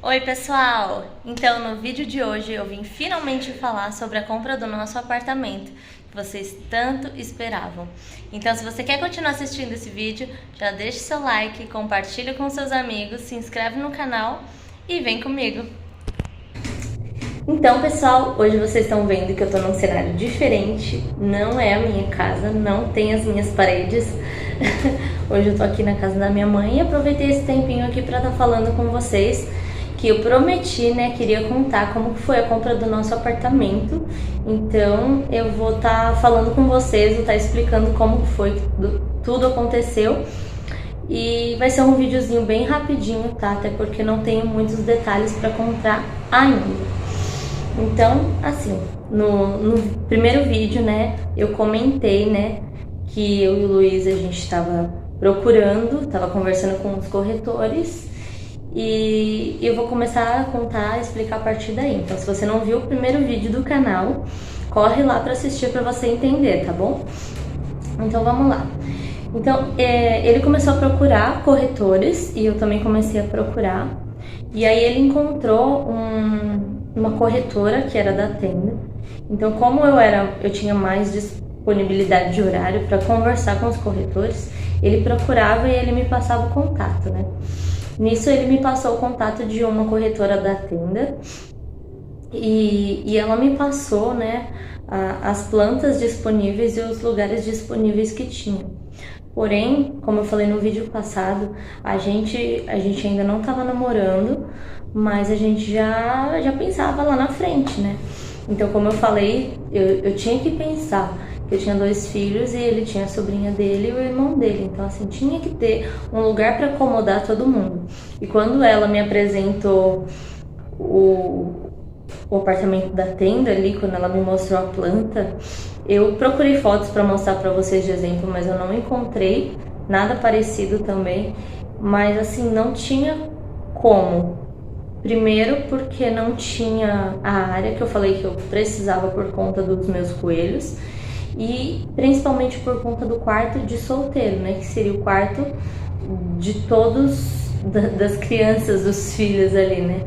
Oi pessoal! Então no vídeo de hoje eu vim finalmente falar sobre a compra do nosso apartamento que vocês tanto esperavam. Então se você quer continuar assistindo esse vídeo, já deixe seu like, compartilha com seus amigos, se inscreve no canal e vem comigo! Então pessoal, hoje vocês estão vendo que eu tô num cenário diferente, não é a minha casa, não tem as minhas paredes. Hoje eu tô aqui na casa da minha mãe e aproveitei esse tempinho aqui pra estar falando com vocês que eu prometi, né, queria contar como foi a compra do nosso apartamento. Então eu vou estar falando com vocês, vou estar explicando como foi, tudo aconteceu. E vai ser um videozinho bem rapidinho, tá? Até porque não tenho muitos detalhes para contar ainda. Então, assim, no primeiro vídeo, né, eu comentei, né, que eu e o Luiz, a gente estava procurando, estava conversando com os corretores. E eu vou começar a contar, explicar a partir daí. Então, se você não viu o primeiro vídeo do canal, corre lá para assistir para você entender, tá bom? Então, vamos lá. Então, ele começou a procurar corretores e eu também comecei a procurar. E aí ele encontrou uma corretora que era da Tenda. Então, como eu tinha mais disponibilidade de horário para conversar com os corretores, ele procurava e ele me passava o contato, né? Nisso ele me passou o contato de uma corretora da Tenda e ela me passou, né, as plantas disponíveis e os lugares disponíveis que tinha. Porém, como eu falei no vídeo passado, a gente ainda não estava namorando, mas a gente já pensava lá na frente, né? Então, como eu falei, eu tinha que pensar. Eu tinha 2 filhos e ele tinha a sobrinha dele e o irmão dele. Então, assim, tinha que ter um lugar para acomodar todo mundo. E quando ela me apresentou o apartamento da Tenda ali, quando ela me mostrou a planta, eu procurei fotos para mostrar para vocês de exemplo, mas eu não encontrei nada parecido também. Mas, assim, não tinha como. Primeiro porque não tinha a área que eu falei que eu precisava por conta dos meus coelhos. E principalmente por conta do quarto de solteiro, né? Que seria o quarto de todos, das crianças, dos filhos ali, né?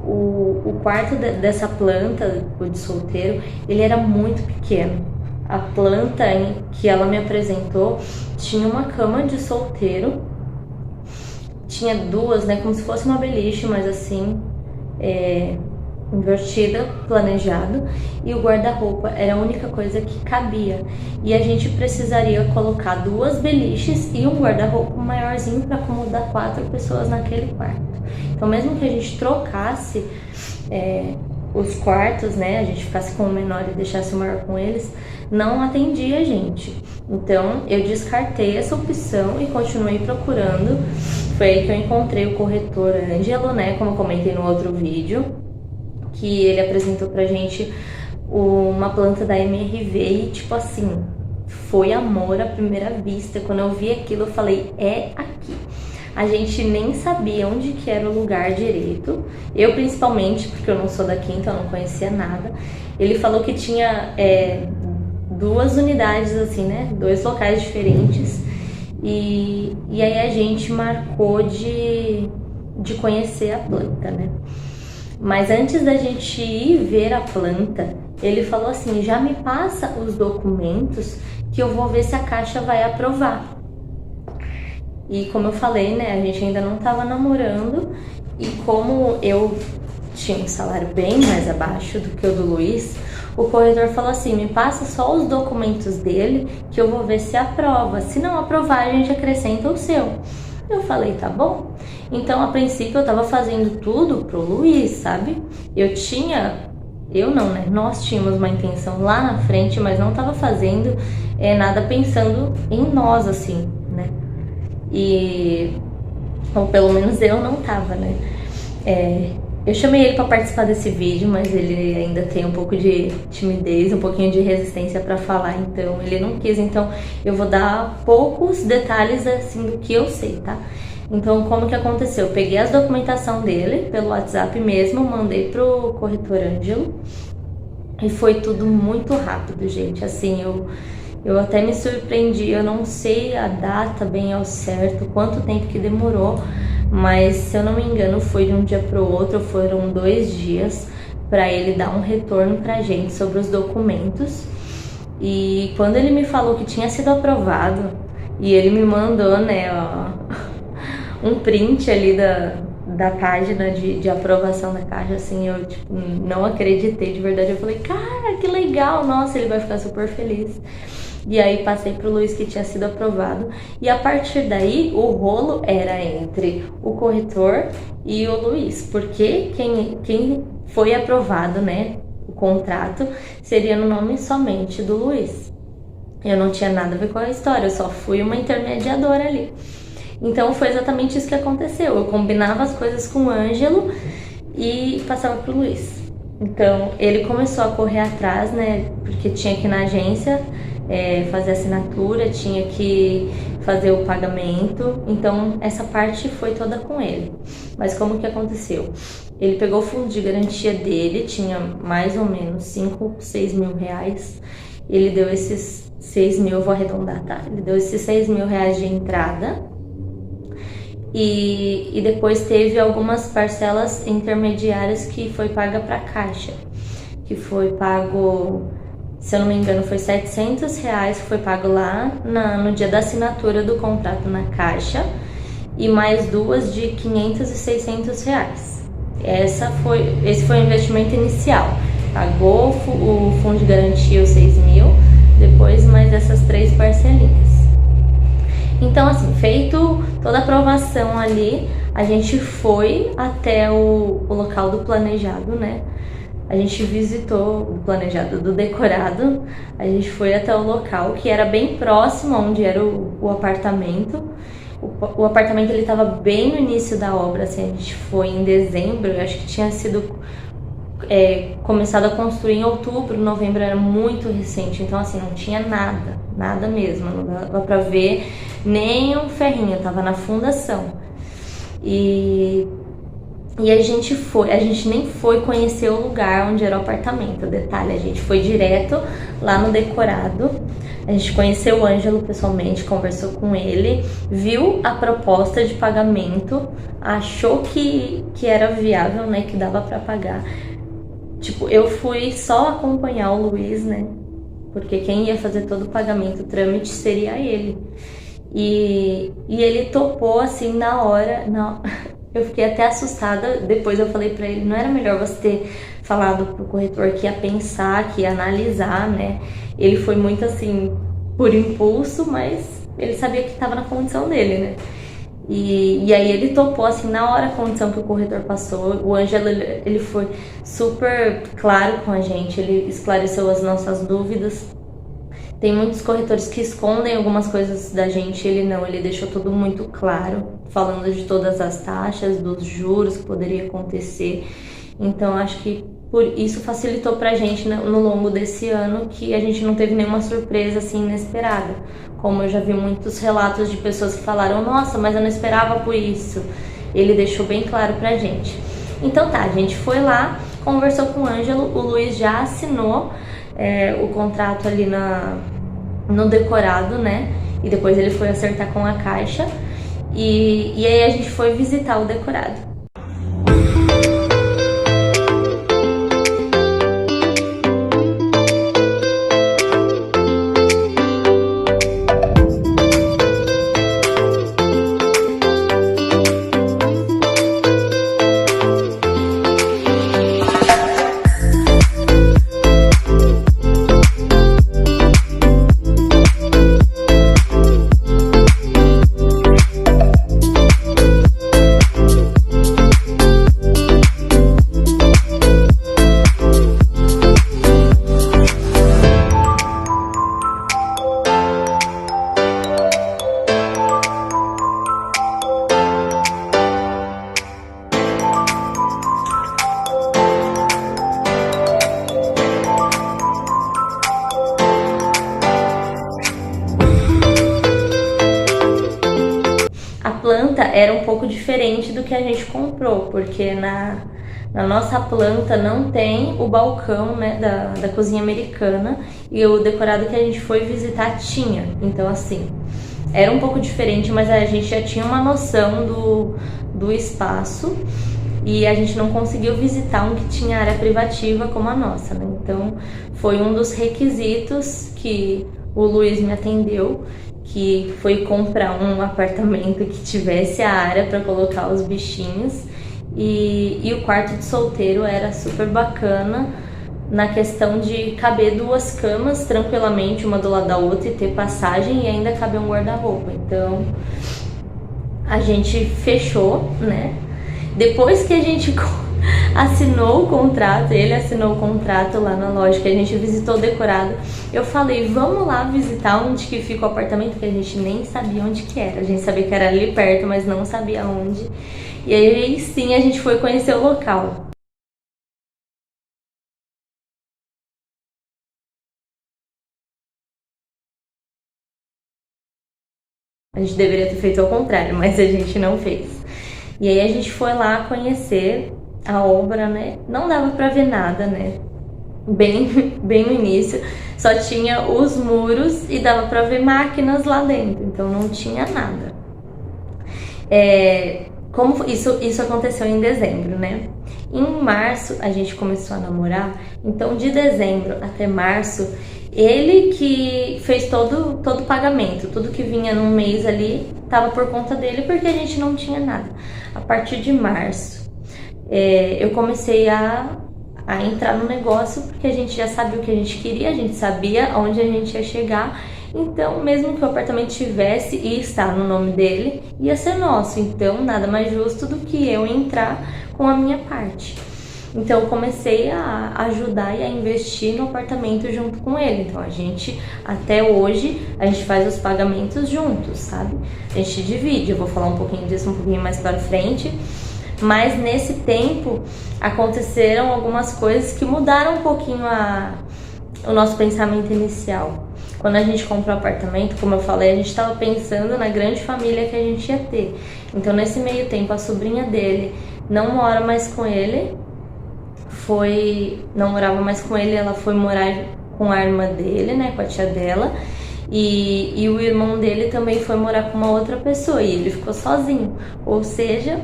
O quarto dessa planta, o de solteiro, ele era muito pequeno. A planta que ela me apresentou tinha uma cama de solteiro, tinha 2, né? Como se fosse uma beliche, mas assim, invertida, planejado, e o guarda-roupa era a única coisa que cabia. E a gente precisaria colocar 2 beliches e um guarda-roupa maiorzinho para acomodar 4 pessoas naquele quarto. Então, mesmo que a gente trocasse os quartos, né, a gente ficasse com o menor e deixasse o maior com eles, não atendia a gente. Então, eu descartei essa opção e continuei procurando. Foi aí que eu encontrei o corretor Ângelo, né, como eu comentei no outro vídeo, que ele apresentou pra gente uma planta da MRV e, tipo assim, foi amor à primeira vista. Quando eu vi aquilo, eu falei, é aqui. A gente nem sabia onde que era o lugar direito. Eu, principalmente, porque eu não sou daqui, então eu não conhecia nada. Ele falou que tinha 2 unidades, assim, né? 2 locais diferentes. E aí a gente marcou de conhecer a planta, né? Mas antes da gente ir ver a planta, ele falou assim, já me passa os documentos que eu vou ver se a Caixa vai aprovar. E como eu falei, né, a gente ainda não estava namorando e como eu tinha um salário bem mais abaixo do que o do Luiz, o corretor falou assim, me passa só os documentos dele que eu vou ver se aprova. Se não aprovar, a gente acrescenta o seu. Eu falei, tá bom. Então, a princípio, eu tava fazendo tudo pro Luiz, sabe? Nós tínhamos uma intenção lá na frente, mas não tava fazendo nada pensando em nós, assim, né? Ou pelo menos eu não tava, né? Eu chamei ele para participar desse vídeo, mas ele ainda tem um pouco de timidez, um pouquinho de resistência para falar, então ele não quis. Então eu vou dar poucos detalhes assim do que eu sei, tá? Então como que aconteceu? Eu peguei as documentação dele pelo WhatsApp mesmo, mandei pro corretor Ângelo e foi tudo muito rápido, gente. Assim, eu até me surpreendi, eu não sei a data bem ao certo, quanto tempo que demorou, mas se eu não me engano foi de um dia para o outro, foram 2 dias para ele dar um retorno pra gente sobre os documentos. E quando ele me falou que tinha sido aprovado, e ele me mandou, né, um print ali da página de aprovação da caixa, assim, eu tipo, não acreditei de verdade. Eu falei, cara, que legal, nossa, ele vai ficar super feliz. E aí passei pro Luiz que tinha sido aprovado. E a partir daí, o rolo era entre o corretor e o Luiz. Porque quem foi aprovado, né, o contrato, seria no nome somente do Luiz. Eu não tinha nada a ver com a história, eu só fui uma intermediadora ali. Então foi exatamente isso que aconteceu. Eu combinava as coisas com o Ângelo e passava pro Luiz. Então ele começou a correr atrás, né, porque tinha que ir na agência fazer assinatura, tinha que fazer o pagamento, então essa parte foi toda com ele. Mas como que aconteceu? Ele pegou o fundo de garantia dele, tinha mais ou menos 5, 6 mil reais, ele deu esses 6 mil, eu vou arredondar, tá? Ele deu esses 6 mil reais de entrada e depois teve algumas parcelas intermediárias que foi paga para a Caixa, que foi pago, se eu não me engano, foi 700 reais que foi pago lá no dia da assinatura do contrato na Caixa e mais 2 de 500 e 600 reais. Esse foi o investimento inicial. Pagou o fundo de garantia, os 6 mil, depois mais essas 3 parcelinhas. Então, assim, feito toda a aprovação ali, a gente foi até o local do planejado, né? A gente visitou o planejado do decorado, a gente foi até o local que era bem próximo onde era o apartamento. O apartamento ele estava bem no início da obra, assim, a gente foi em dezembro, eu acho que tinha sido começado a construir em outubro, novembro era muito recente, então assim, não tinha nada mesmo, não dava pra ver nem um ferrinho, tava na fundação. E a gente nem foi conhecer o lugar onde era o apartamento, detalhe, a gente foi direto lá no decorado, a gente conheceu o Ângelo pessoalmente, conversou com ele, viu a proposta de pagamento, achou que era viável, né, que dava pra pagar. Tipo, eu fui só acompanhar o Luiz, né, porque quem ia fazer todo o pagamento, o trâmite, seria ele. E ele topou, assim, na hora, eu fiquei até assustada, depois eu falei pra ele, não era melhor você ter falado pro corretor que ia pensar, que ia analisar, né? Ele foi muito assim, por impulso, mas ele sabia que estava na condição dele, né? E aí ele topou, assim, na hora a condição que o corretor passou. O Ângelo, ele foi super claro com a gente, ele esclareceu as nossas dúvidas. Tem muitos corretores que escondem algumas coisas da gente, ele deixou tudo muito claro, falando de todas as taxas, dos juros que poderia acontecer. Então, acho que por isso facilitou pra gente, né, no longo desse ano, que a gente não teve nenhuma surpresa assim inesperada. Como eu já vi muitos relatos de pessoas que falaram, nossa, mas eu não esperava por isso. Ele deixou bem claro pra gente. Então tá, a gente foi lá, conversou com o Ângelo, o Luiz já assinou o contrato ali no decorado, né? E depois ele foi acertar com a Caixa. E aí a gente foi visitar o decorado. Planta era um pouco diferente do que a gente comprou, porque na nossa planta não tem o balcão, né, da cozinha americana, e o decorado que a gente foi visitar tinha. Então, assim, era um pouco diferente, mas a gente já tinha uma noção do espaço e a gente não conseguiu visitar um que tinha área privativa como a nossa, né? Então foi um dos requisitos que o Luiz me atendeu, que foi comprar um apartamento que tivesse a área para colocar os bichinhos, e o quarto de solteiro era super bacana na questão de caber 2 camas tranquilamente, uma do lado da outra, e ter passagem e ainda caber um guarda-roupa. Então a gente fechou, né? Depois que a gente assinou o contrato, ele assinou o contrato lá na loja, que a gente visitou decorado, eu falei, vamos lá visitar onde que fica o apartamento, que a gente nem sabia onde que era. A gente sabia que era ali perto, mas não sabia onde. E aí sim a gente foi conhecer o local. A gente deveria ter feito ao contrário, mas a gente não fez. E aí a gente foi lá conhecer a obra, né? Não dava pra ver nada, né? Bem no início, só tinha os muros e dava pra ver máquinas lá dentro, então não tinha nada. Como isso aconteceu em dezembro, né? Em março a gente começou a namorar, então de dezembro até março ele que fez todo o pagamento, tudo que vinha num mês ali tava por conta dele, porque a gente não tinha nada. A partir de março eu comecei a entrar no negócio, porque a gente já sabia o que a gente queria, a gente sabia aonde a gente ia chegar. Então, mesmo que o apartamento tivesse e está no nome dele, ia ser nosso. Então, nada mais justo do que eu entrar com a minha parte. Então, eu comecei a ajudar e a investir no apartamento junto com ele. Então, a gente, até hoje, a gente faz os pagamentos juntos, sabe? A gente divide. Eu vou falar um pouquinho disso um pouquinho mais para frente. Mas nesse tempo aconteceram algumas coisas que mudaram um pouquinho o nosso pensamento inicial. Quando a gente comprou o apartamento, como eu falei, a gente estava pensando na grande família que a gente ia ter. Então, nesse meio tempo, a sobrinha dele não mora mais com ele, não morava mais com ele, ela foi morar com a irmã dele, né, com a tia dela. E o irmão dele também foi morar com uma outra pessoa e ele ficou sozinho. Ou seja,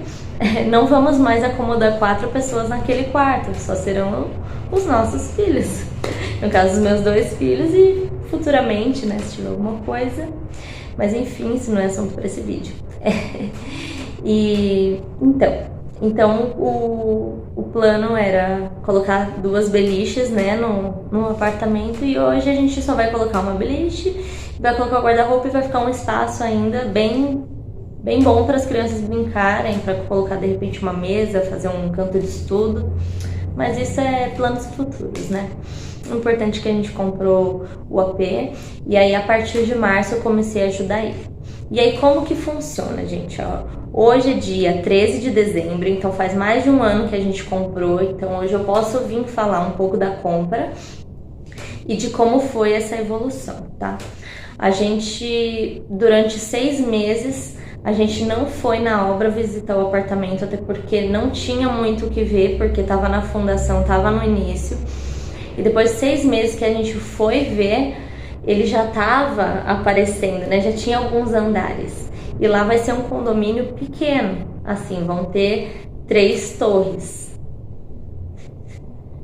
não vamos mais acomodar 4 pessoas naquele quarto, só serão os nossos filhos. No caso, os meus 2 filhos e futuramente, né, se tiver alguma coisa. Mas enfim, isso não é assunto para esse vídeo. E então o plano era colocar 2 beliches, né, no apartamento, e hoje a gente só vai colocar uma beliche, vai colocar o guarda-roupa e vai ficar um espaço ainda bem bom para as crianças brincarem, para colocar de repente uma mesa, fazer um canto de estudo. Mas isso é planos futuros, né? O importante é que a gente comprou o AP e aí a partir de março eu comecei a ajudar ele. E aí como que funciona, gente? Ó, hoje é dia 13 de dezembro, então faz mais de um ano que a gente comprou, então hoje eu posso vir falar um pouco da compra e de como foi essa evolução, tá? A gente, durante 6 meses, a gente não foi na obra visitar o apartamento, até porque não tinha muito o que ver, porque tava na fundação, tava no início. E depois de 6 meses que a gente foi ver, ele já tava aparecendo, né? Já tinha alguns andares. E lá vai ser um condomínio pequeno, assim, vão ter 3 torres.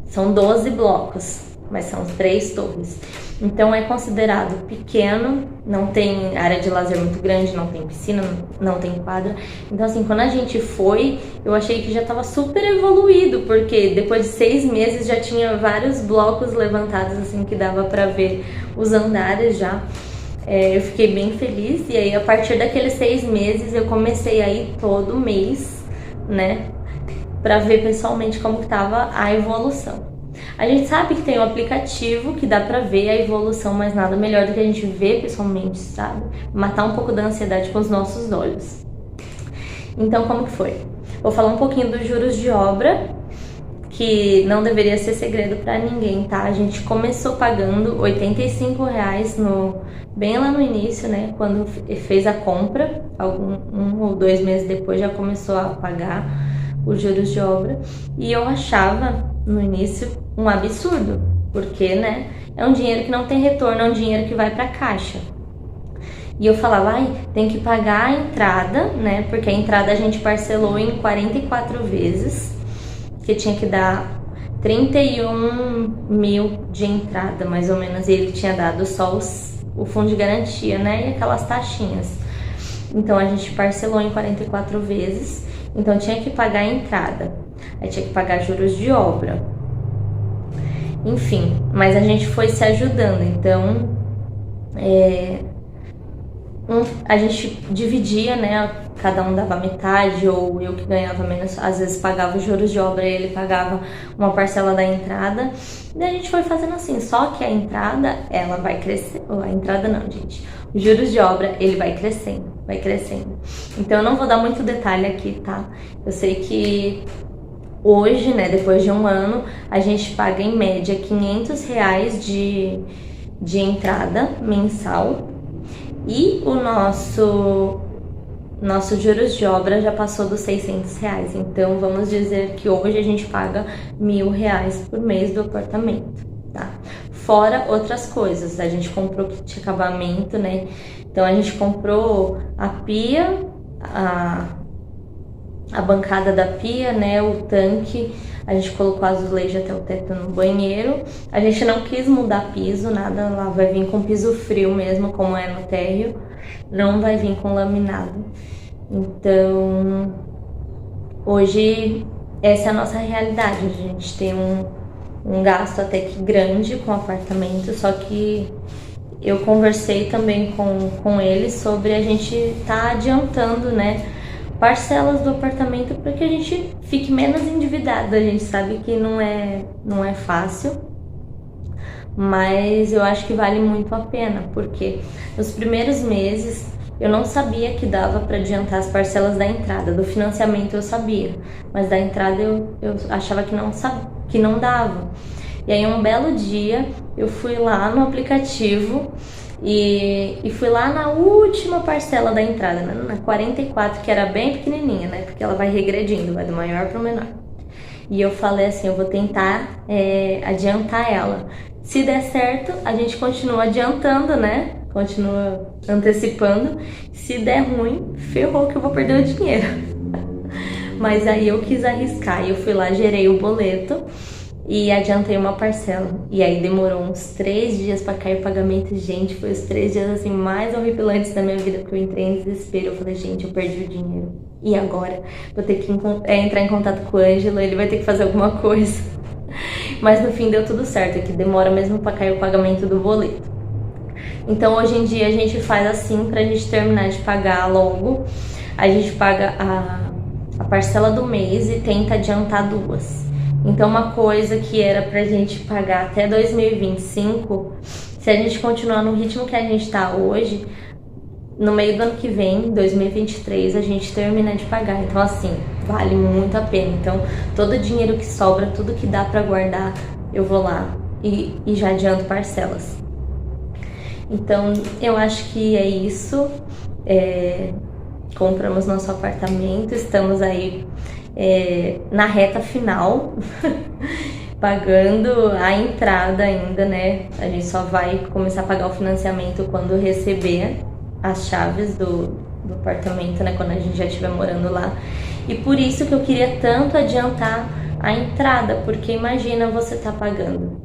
São 12 blocos, mas são 3 torres. Então é considerado pequeno, não tem área de lazer muito grande, não tem piscina, não tem quadra. Então assim, quando a gente foi, eu achei que já estava super evoluído, porque depois de 6 meses já tinha vários blocos levantados, assim, que dava para ver os andares já. Eu fiquei bem feliz, e aí a partir daqueles 6 meses eu comecei a ir todo mês, né, para ver pessoalmente como estava a evolução. A gente sabe que tem um aplicativo que dá pra ver a evolução, mas nada melhor do que a gente ver pessoalmente, sabe? Matar um pouco da ansiedade com os nossos olhos. Então, como que foi? Vou falar um pouquinho dos juros de obra, que não deveria ser segredo pra ninguém, tá? A gente começou pagando R$ 85 bem lá no início, né? Quando fez a compra, um ou 2 meses depois já começou a pagar os juros de obra. E eu achava no início um absurdo, porque, né, é um dinheiro que não tem retorno, é um dinheiro que vai para caixa. E eu falava, ai, tem que pagar a entrada, né? Porque a entrada a gente parcelou em 44 vezes, que tinha que dar 31 mil de entrada, mais ou menos. E ele tinha dado só o fundo de garantia, né? E aquelas taxinhas. Então a gente parcelou em 44 vezes. Então tinha que pagar a entrada. Aí tinha que pagar juros de obra. Enfim, mas a gente foi se ajudando. Então a gente dividia, né? Cada um dava metade, ou eu que ganhava menos, às vezes pagava os juros de obra e ele pagava uma parcela da entrada. E a gente foi fazendo assim, só que a entrada, ela vai crescer. A entrada não, gente. Os juros de obra, ele vai crescendo, vai crescendo. Então eu não vou dar muito detalhe aqui, tá? Eu sei que hoje, né, depois de um ano, a gente paga em média R$ 500 de entrada mensal. E o nosso juros de obra já passou dos R$ 600. Então, vamos dizer que hoje a gente paga R$ 1.000 por mês do apartamento, tá? Fora outras coisas, a gente comprou kit de acabamento, né? Então, a gente comprou a pia, a bancada da pia, né? O tanque, a gente colocou azulejo até o teto no banheiro. A gente não quis mudar piso, nada, lá vai vir com piso frio mesmo, como é no térreo. Não vai vir com laminado. Então, hoje, essa é a nossa realidade. A gente tem um gasto até que grande com o apartamento, só que eu conversei também com eles sobre a gente tá adiantando, né, parcelas do apartamento para que a gente fique menos endividado. A gente sabe que não é fácil, mas eu acho que vale muito a pena, porque nos primeiros meses eu não sabia que dava para adiantar as parcelas da entrada. Do financiamento eu sabia, mas da entrada eu achava que não dava. E aí um belo dia eu fui lá no aplicativo e fui lá na última parcela da entrada, né? Na 44, que era bem pequenininha, né? Porque ela vai regredindo, vai do maior para o menor. E eu falei assim, eu vou tentar adiantar ela. Se der certo, a gente continua adiantando, né? Continua antecipando. Se der ruim, ferrou que eu vou perder o dinheiro. Mas aí eu quis arriscar e eu fui lá, gerei o boleto e adiantei uma parcela. E aí demorou uns 3 dias para cair o pagamento. Gente, foi os 3 dias assim mais horripilantes da minha vida, porque eu entrei em desespero. Eu falei, gente, eu perdi o dinheiro. E agora? Vou ter que entrar em contato com o Ângelo, ele vai ter que fazer alguma coisa. Mas no fim deu tudo certo, é que demora mesmo para cair o pagamento do boleto. Então hoje em dia a gente faz assim pra gente terminar de pagar logo. A gente paga a parcela do mês e tenta adiantar 2. Então uma coisa que era pra gente pagar até 2025, se a gente continuar no ritmo que a gente tá hoje, no meio do ano que vem, 2023, a gente termina de pagar. Então assim, vale muito a pena. Então todo o dinheiro que sobra, tudo que dá pra guardar, eu vou lá e já adianto parcelas. Então eu acho que é isso. Compramos nosso apartamento, estamos aí na reta final, pagando a entrada ainda, né? A gente só vai começar a pagar o financiamento quando receber as chaves do apartamento, né? Quando a gente já estiver morando lá. E por isso que eu queria tanto adiantar a entrada, porque imagina você tá pagando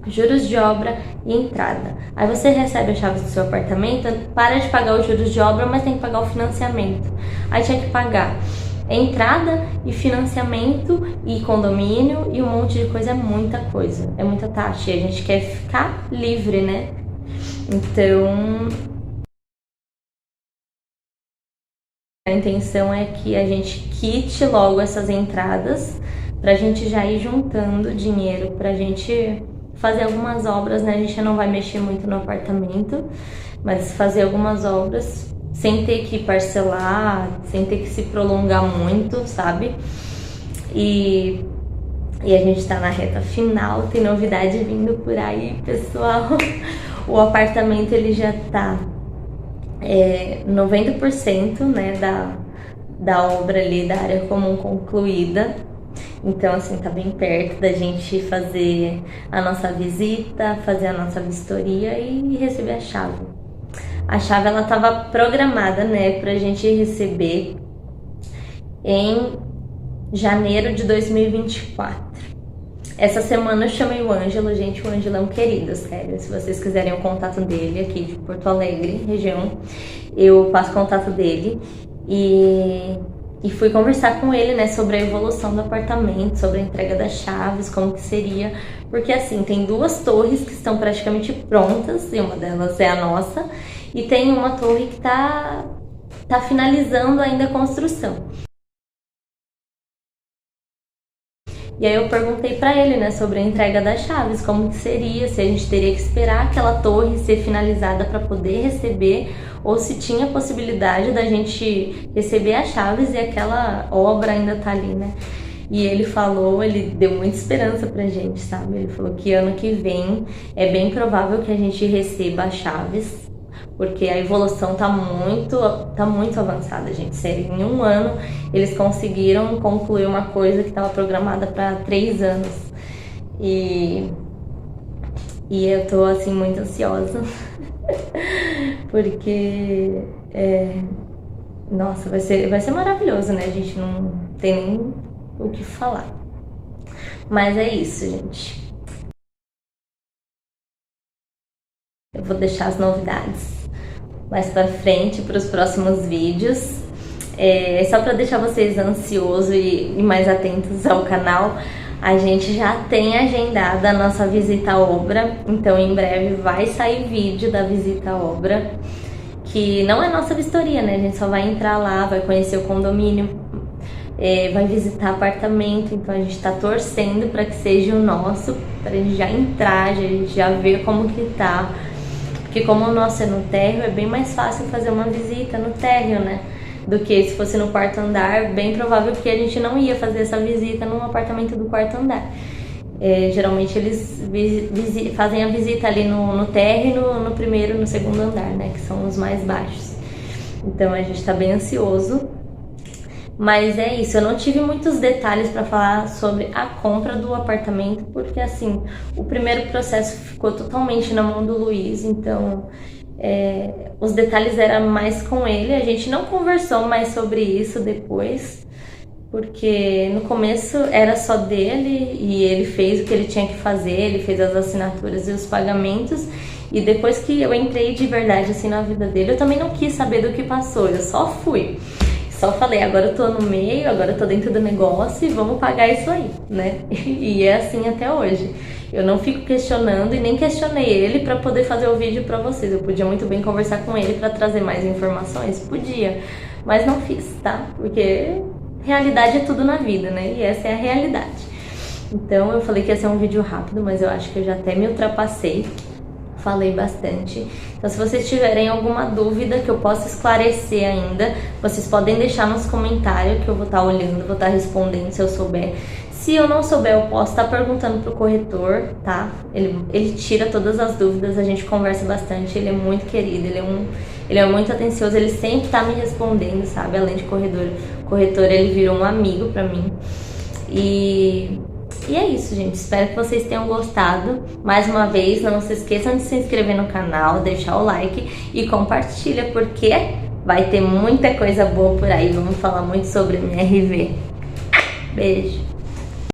juros de obra e entrada. Aí você recebe as chaves do seu apartamento, para de pagar os juros de obra, mas tem que pagar o financiamento. Aí tinha que pagar entrada e financiamento e condomínio e um monte de coisa. É muita coisa, é muita taxa. E a gente quer ficar livre, né? Então a intenção é que a gente quite logo essas entradas pra gente já ir juntando dinheiro pra gente fazer algumas obras, né? A gente não vai mexer muito no apartamento, mas fazer algumas obras sem ter que parcelar, sem ter que se prolongar muito, sabe? E a gente tá na reta final, tem novidade vindo por aí, pessoal. O apartamento ele já tá 90%, né, da obra ali, da área comum concluída. Então, assim, tá bem perto da gente fazer a nossa visita, fazer a nossa vistoria e receber a chave. A chave ela estava programada, né, pra gente receber em janeiro de 2024. Essa semana eu chamei o Ângelo, gente, o Ângelo é um querido, sério. Se vocês quiserem o contato dele aqui de Porto Alegre, região, eu passo o contato dele e fui conversar com ele, né, sobre a evolução do apartamento, sobre a entrega das chaves, como que seria, porque assim, tem 2 torres que estão praticamente prontas, e uma delas é a nossa, e tem uma torre que tá finalizando ainda a construção. E aí eu perguntei pra ele, né, sobre a entrega das chaves, como que seria, se a gente teria que esperar aquela torre ser finalizada para poder receber, ou se tinha possibilidade da gente receber as chaves e aquela obra ainda tá ali, né? E ele falou, ele deu muita esperança pra gente, sabe? Ele falou que ano que vem é bem provável que a gente receba as chaves, porque a evolução tá muito avançada, gente. Sério, em 1 ano eles conseguiram concluir uma coisa que estava programada para 3 anos. E eu tô assim muito ansiosa, porque nossa, vai ser maravilhoso, né? A gente não tem nem o que falar. Mas é isso, gente. Eu vou deixar as novidades mais pra frente, para os próximos vídeos. Só para deixar vocês ansiosos e mais atentos ao canal, a gente já tem agendada a nossa visita à obra, então em breve vai sair vídeo da visita à obra, que não é nossa vistoria, né? A gente só vai entrar lá, vai conhecer o condomínio, vai visitar apartamento, então a gente tá torcendo para que seja o nosso, para a gente já entrar, já ver como que tá. Porque como o nosso é no térreo, é bem mais fácil fazer uma visita no térreo, né? Do que se fosse no 4º andar, bem provável que a gente não ia fazer essa visita num apartamento do 4º andar. Geralmente eles fazem a visita ali no térreo, no 1º, no 2º andar, né? Que são os mais baixos. Então a gente tá bem ansioso. Mas é isso, eu não tive muitos detalhes para falar sobre a compra do apartamento, porque assim, o primeiro processo ficou totalmente na mão do Luiz, então os detalhes eram mais com ele. A gente não conversou mais sobre isso depois, porque no começo era só dele e ele fez o que ele tinha que fazer, ele fez as assinaturas e os pagamentos. E depois que eu entrei de verdade assim na vida dele, eu também não quis saber do que passou, eu só fui. Só falei, agora eu tô no meio, agora eu tô dentro do negócio e vamos pagar isso aí, né? E é assim até hoje. Eu não fico questionando e nem questionei ele pra poder fazer o vídeo pra vocês. Eu podia muito bem conversar com ele pra trazer mais informações, podia, mas não fiz, tá? Porque realidade é tudo na vida, né? E essa é a realidade. Então eu falei que ia ser um vídeo rápido, mas eu acho que eu já até me ultrapassei. Falei bastante. Então se vocês tiverem alguma dúvida que eu possa esclarecer ainda, vocês podem deixar nos comentários que eu vou estar olhando, vou estar respondendo se eu souber. Se eu não souber, eu posso estar perguntando pro corretor, tá? Ele tira todas as dúvidas, a gente conversa bastante, ele é muito querido, ele é muito atencioso, ele sempre tá me respondendo, sabe? Além de corretor, ele virou um amigo pra mim. E é isso, gente. Espero que vocês tenham gostado. Mais uma vez, não se esqueçam de se inscrever no canal, deixar o like e compartilha, porque vai ter muita coisa boa por aí. Vamos falar muito sobre MRV. Beijo!